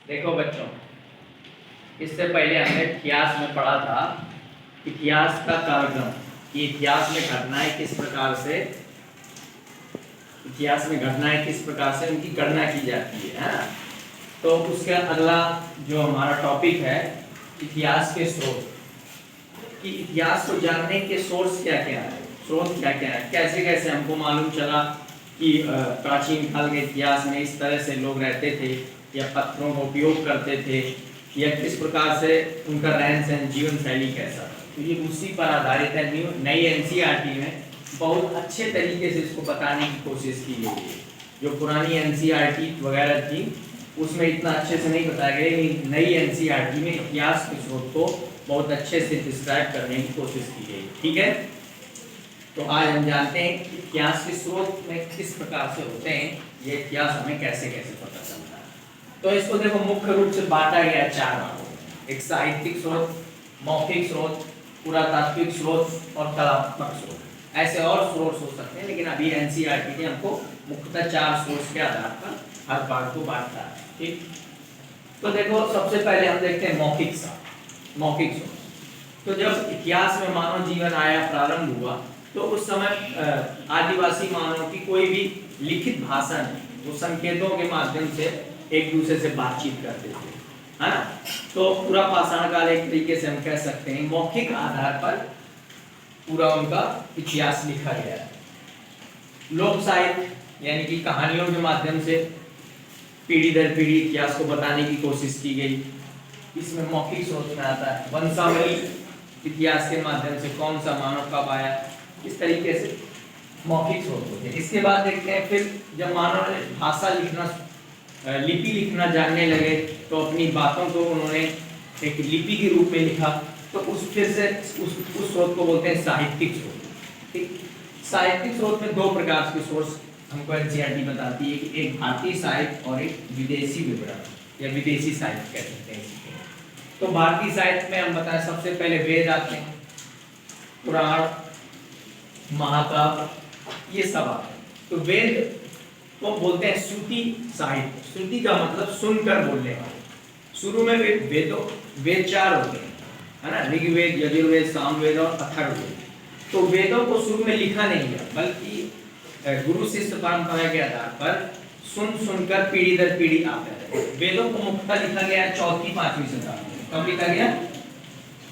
देखो बच्चों, इससे पहले हमने इतिहास में पढ़ा था इतिहास का कालक्रम कि इतिहास में घटनाएं किस प्रकार से उनकी गणना की जाती है ना। तो उसका अगला जो हमारा टॉपिक है इतिहास के स्रोत, कि इतिहास को जानने के सोर्स क्या क्या है, स्रोत क्या क्या है, कैसे कैसे हमको मालूम चला कि प्राचीन काल के इतिहास में इस तरह से लोग रहते थे या पत्थरों का उपयोग करते थे या किस प्रकार से उनका रहन सहन जीवन शैली कैसा था। तो ये उसी पर आधारित है। नई एनसीईआरटी में बहुत अच्छे तरीके से इसको बताने की कोशिश की गई है। जो पुरानी एनसीईआरटी वगैरह थी उसमें इतना अच्छे से नहीं बताया गया, नई एनसीईआरटी में इतिहास के स्रोत को बहुत अच्छे से डिस्क्राइब करने की कोशिश की गई। ठीक है, तो आज हम जानते हैं कि इतिहास के स्रोत में किस प्रकार से होते हैं, ये इतिहास हमें कैसे कैसे पता चलता है। तो इसको देखो मुख्य रूप से बांटा गया चार भागों में। एक साहित्यिक स्रोत, मौखिक स्रोत, पुरातात्विक स्रोत और कलात्मक स्रोत। ऐसे और स्रोत हो सकते हैं, लेकिन अभी एनसीईआरटी ने हमको मुख्यतः चार स्रोत के आधार पर हर भाग को बांटा है। ठीक, तो देखो सबसे पहले हम देखते हैं मौखिक स्रोत। तो जब इतिहास में मानव जीवन आया, प्रारंभ हुआ, तो उस समय आदिवासी मानव की कोई भी लिखित भाषा नहीं, वो संकेतों के माध्यम से एक दूसरे से बातचीत करते थे, है ना। तो पूरा पाषाण काल एक तरीके से हम कह सकते हैं मौखिक आधार पर पूरा उनका इतिहास लिखा गया है। लोक साहित्य यानी कि कहानियों के माध्यम से पीढ़ी दर पीढ़ी इतिहास को बताने की कोशिश की गई, इसमें मौखिक स्रोत में आता है। वंशावली इतिहास के माध्यम से कौन सा मानव कब आया, इस तरीके से मौखिक स्रोत होते हैं। इसके बाद देखते हैं फिर जब मानव ने भाषा लिखना, लिपि लिखना जानने लगे, तो अपनी बातों को उन्होंने एक लिपि के रूप में लिखा। तो उस फिर से उस स्रोत को बोलते हैं साहित्यिक स्रोत। ठीक, साहित्यिक स्रोत में दो प्रकार के सोर्स हमको एनसीईआरटी बताती है कि एक भारतीय साहित्य और एक विदेशी विवरण या विदेशी साहित्य कह सकते हैं। तो भारतीय साहित्य में हम बताएं सबसे पहले वेद आते हैं, पुराण, महाकाव्य, ये सब आते हैं। तो वेद को बोलते हैं श्रुति साहित्य। श्रुति का मतलब सुनकर बोलने वाले। शुरू में वेद चार होते हैं, है ना, ऋग्वेद, यजुर्वेद, सामवेद और अथर्ववेद। तो वेदों को शुरू में लिखा नहीं गया, बल्कि गुरु शिष्य परंपरा के आधार पर सुनकर पीढ़ी दर पीढ़ी आते रहे। वेदों को मुख्यतः लिखा गया 4वीं-5वीं शताब्दी में। कब लिखा गया?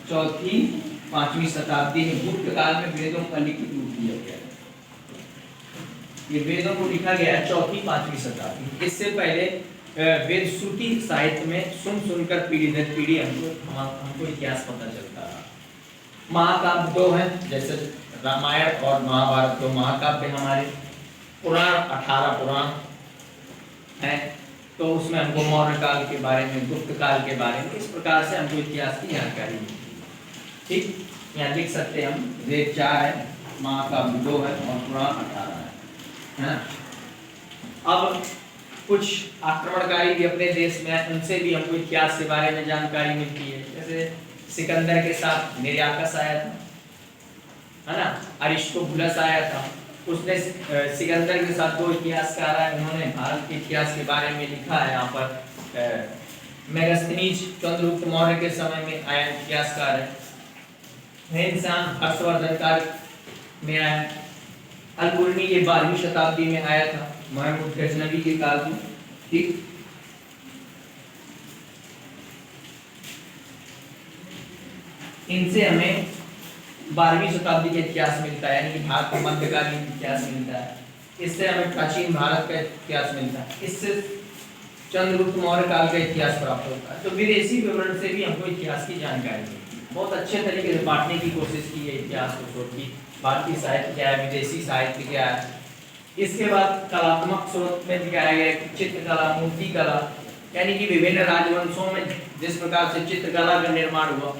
4वीं-5वीं शताब्दी में गुप्त काल में वेदों का लिखित रूप दिया गया। ये वेदों को लिखा गया 4वीं-5वीं शताब्दी। इससे पहले वेद श्रुति साहित्य में सुनकर पीढ़ी दर पीढ़ी हमको इतिहास पता चलता है। महाकाव्य दो हैं, जैसे रामायण और महाभारत, दो महाकाव्य हमारे। पुराण 18 पुराण हैं, तो उसमें हमको मौर्य काल के बारे में, गुप्त काल के बारे में, इस प्रकार से हमको इतिहास की जानकारी मिलती है। ठीक, यहाँ लिख सकते हैं हम, वेद 4 है, महाकाव्य 2 है और पुराण 18 है। अब कुछ आक्रमणकारी भी अपने देश में है, उनसे भी हमको इतिहास के बारे में जानकारी मिलती है। जैसे सिकंदर के साथ निरयाकस आया था, है ना, अरिस्टोबुलस आया था। उसने सिकंदर के साथ दो इतिहासकार आए, उन्होंने भारत के इतिहास के बारे में लिखा है। यहाँ पर मेगास्थनीज चंद्रगुप्त मौर्य के समय में आया इतिहासकार है। हेनसांग हर्षवर्धन काल में आया। अल-कुरनी ये 12वीं शताब्दी में आया था, महमूद गजनवी के काल में। ठीक, इनसे हमें 12वीं शताब्दी का इतिहास मिलता है, यानी कि भारत का मध्यकालीन इतिहास मिलता है। इससे हमें प्राचीन भारत का इतिहास मिलता है। इससे चंद्रगुप्त मौर्य काल का इतिहास प्राप्त होता है। तो विदेशी विवरण से भी हमको इतिहास की जानकारी मिलती है। बहुत अच्छे तरीके से बांटने की कोशिश की है इतिहास को, की भारतीय साहित्य क्या है, विदेशी साहित्य क्या है। इसके बाद कलात्मक स्रोत में दिखाया गया कि चित्रकला, मूर्तिकला, यानी कि विभिन्न राजवंशों में जिस प्रकार से चित्रकला का निर्माण हुआ,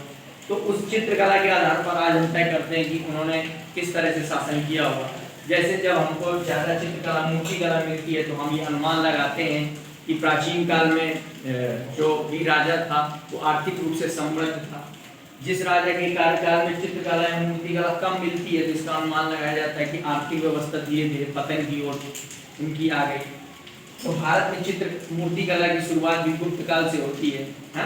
तो उस चित्रकला के आधार पर आज हम तय करते हैं कि उन्होंने किस तरह से शासन किया होगा। जैसे जब हमको ज़्यादा चित्रकला, मूर्तिकला मिलती है, तो हम ये अनुमान लगाते हैं कि प्राचीन काल में जो भी राजा था वो आर्थिक रूप से समृद्ध था। जिस राजा के कार्यकाल में चित्रकला या मूर्तिकला कम मिलती है, तो इसका अनुमान लगाया जाता है कि आर्थिक व्यवस्था धीरे धीरे पतन की ओर उनकी आ गई। तो भारत में चित्र मूर्ति कला की शुरुआत भी गुप्त काल से होती है ना।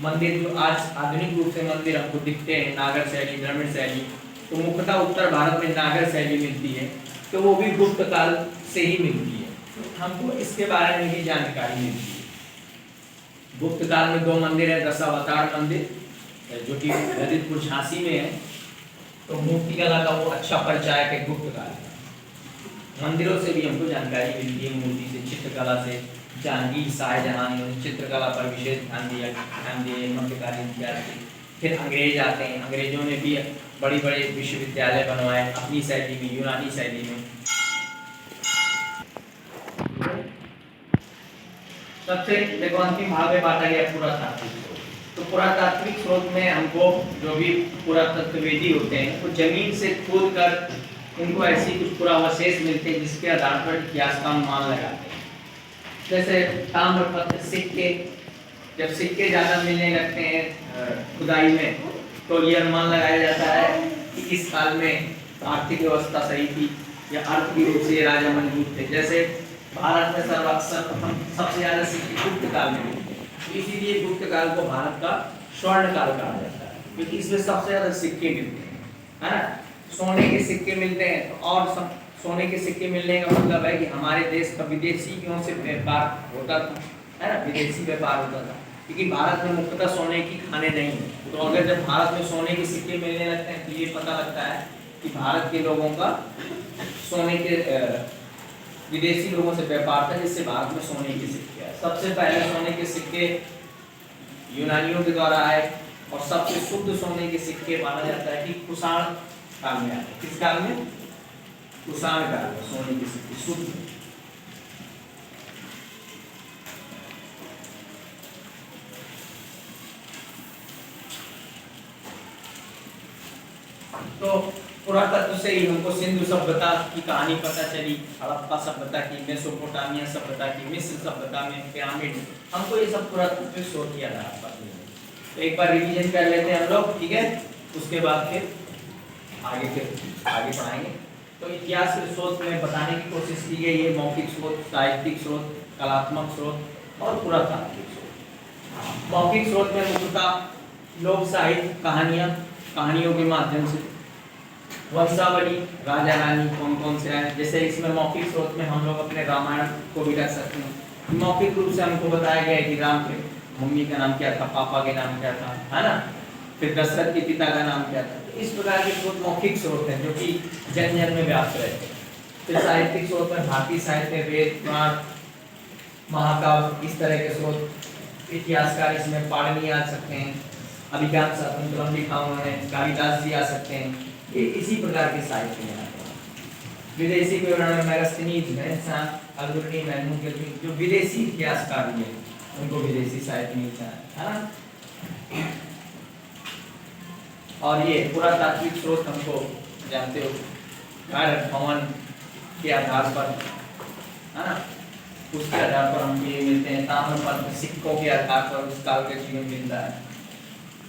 मंदिर जो आज आधुनिक रूप से मंदिर हमको दिखते हैं नागर शैली, द्रविड़ शैली, तो मुख्यतः उत्तर भारत में नागर शैली मिलती है, तो वो भी गुप्त काल से ही मिलती है। हमको इसके बारे में भी जानकारी मिलती है। गुप्त काल में 2 मंदिर है, दशावतार मंदिर जो कि ललितपुर झांसी में है, तो मूर्ति कला का वो अच्छा परिचायक है गुप्त काल का। मंदिरों से भी हमको जानकारी मिलती है, मूर्ति से, चित्रकला से। जहांगीर, शाहजहां ने चित्रकला पर विशेष ध्यान दिए मध्यकालीन इतिहास से। फिर अंग्रेज आते हैं, अंग्रेजों ने भी बड़े बड़े विश्वविद्यालय बनवाए अपनी शैली में, यूनानी शैली में। सबसे देखो अंतिम भाग में बांटा गया पुरातात्विक स्रोत। तो पुरातात्विक स्रोत में हमको जो भी पुरातत्ववेदी होते हैं वो जमीन से खोद कर उनको ऐसी कुछ पुरावशेष मिलते हैं जिसके आधार पर इतिहास का अनुमान लगाते हैं। जैसे ताम्रपत्र, सिक्के, जब सिक्के ज़्यादा मिलने लगते हैं खुदाई में, तो ये अनुमान लगाया जाता है कि इस काल में आर्थिक व्यवस्था सही थी या आर्थिक रूप से राजा मजबूत थे। जैसे भारत में सर्वप्रथम सबसे ज़्यादा सिक्के गुप्त काल में मिलते हैं, इसीलिए गुप्त काल को भारत का स्वर्ण काल कहा जाता है, क्योंकि इसमें सबसे ज़्यादा सिक्के मिलते हैं, है ना। सोने के सिक्के मिलते हैं, तो और सोने के सिक्के मिलने का मतलब है कि हमारे देश का विदेशियों से व्यापार होता था, है ना, विदेशी व्यापार होता था, क्योंकि भारत में मुख्यतः सोने की खाने नहीं है। तो अगर जब भारत में सोने के सिक्के मिलने लगते हैं तो ये पता लगता है कि भारत के लोगों का सोने के विदेशी लोगों से व्यापार था, जिससे भारत में सोने के सिक्के आए। सबसे पहले सोने के सिक्के यूनानियों के द्वारा आए, और सबसे शुद्ध सोने के सिक्के माना जाता है कि कुषाण काल में आते। किस काल में? कुषाण काल में सोने के सिक्के शुद्ध। तो पुरातत्व से ही हमको सिंधु सभ्यता की कहानी पता चली, हड़प्पा सभ्यता की, मेसोपोटामिया सभ्यता की, मिस्र सभ्यता में पिरामिड, हमको ये सब पुरातत्व शोध किया था। तो एक बार रिवीजन कर लेते हैं हम लोग, ठीक है, उसके बाद फिर आगे पढ़ाएंगे। तो इतिहास के स्रोत में बताने की कोशिश की गई है, मौखिक स्रोत, साहित्यिक स्रोत, कलात्मक स्रोत और पुरातात्विक स्रोत। मौखिक स्रोत में मुख्यतः लोक साहित्य, कहानियों के माध्यम से, वंशावली, राजा रानी कौन कौन से आए, जैसे इसमें मौखिक स्रोत में हम लोग अपने रामायण को भी रख सकते हैं। मौखिक रूप से हमको बताया गया है कि राम के मम्मी का नाम क्या था, पापा के नाम क्या था, है ना, फिर दशरथ के पिता का नाम क्या था। तो इस प्रकार के स्रोत मौखिक स्रोत हैं जो कि जन जन में व्याप्त रहते हैं। फिर साहित्यिक स्रोत में भारतीय साहित्य, वेद, पुराण, महाकाव्य, इस तरह के स्रोत। इतिहासकार इसमें पाणिनि आ सकते हैं, अभिज्ञान शाकुंतलम लिखा उन्होंने, कालिदास जी आ सकते हैं, ये इसी प्रकार के साहित्य में आते हैं। विदेशी विवरण में मैगस्थनीज, अलबर्नी, मैनू के जो विदेशी इतिहासकार हैं उनको विदेशी साहित्य मिलता है ना। और ये पुरातात्विक स्रोत हमको जानते हो घर भवन के आधार पर, है ना, उसके आधार पर हम ये मिलते हैं। ताम्रपत्र, सिक्कों के आधार पर उस काल का जीवन मिलता है।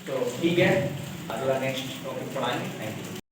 तो ठीक है, अगला नेक्स्ट टॉपिक पढ़ाएंगे। Thank you.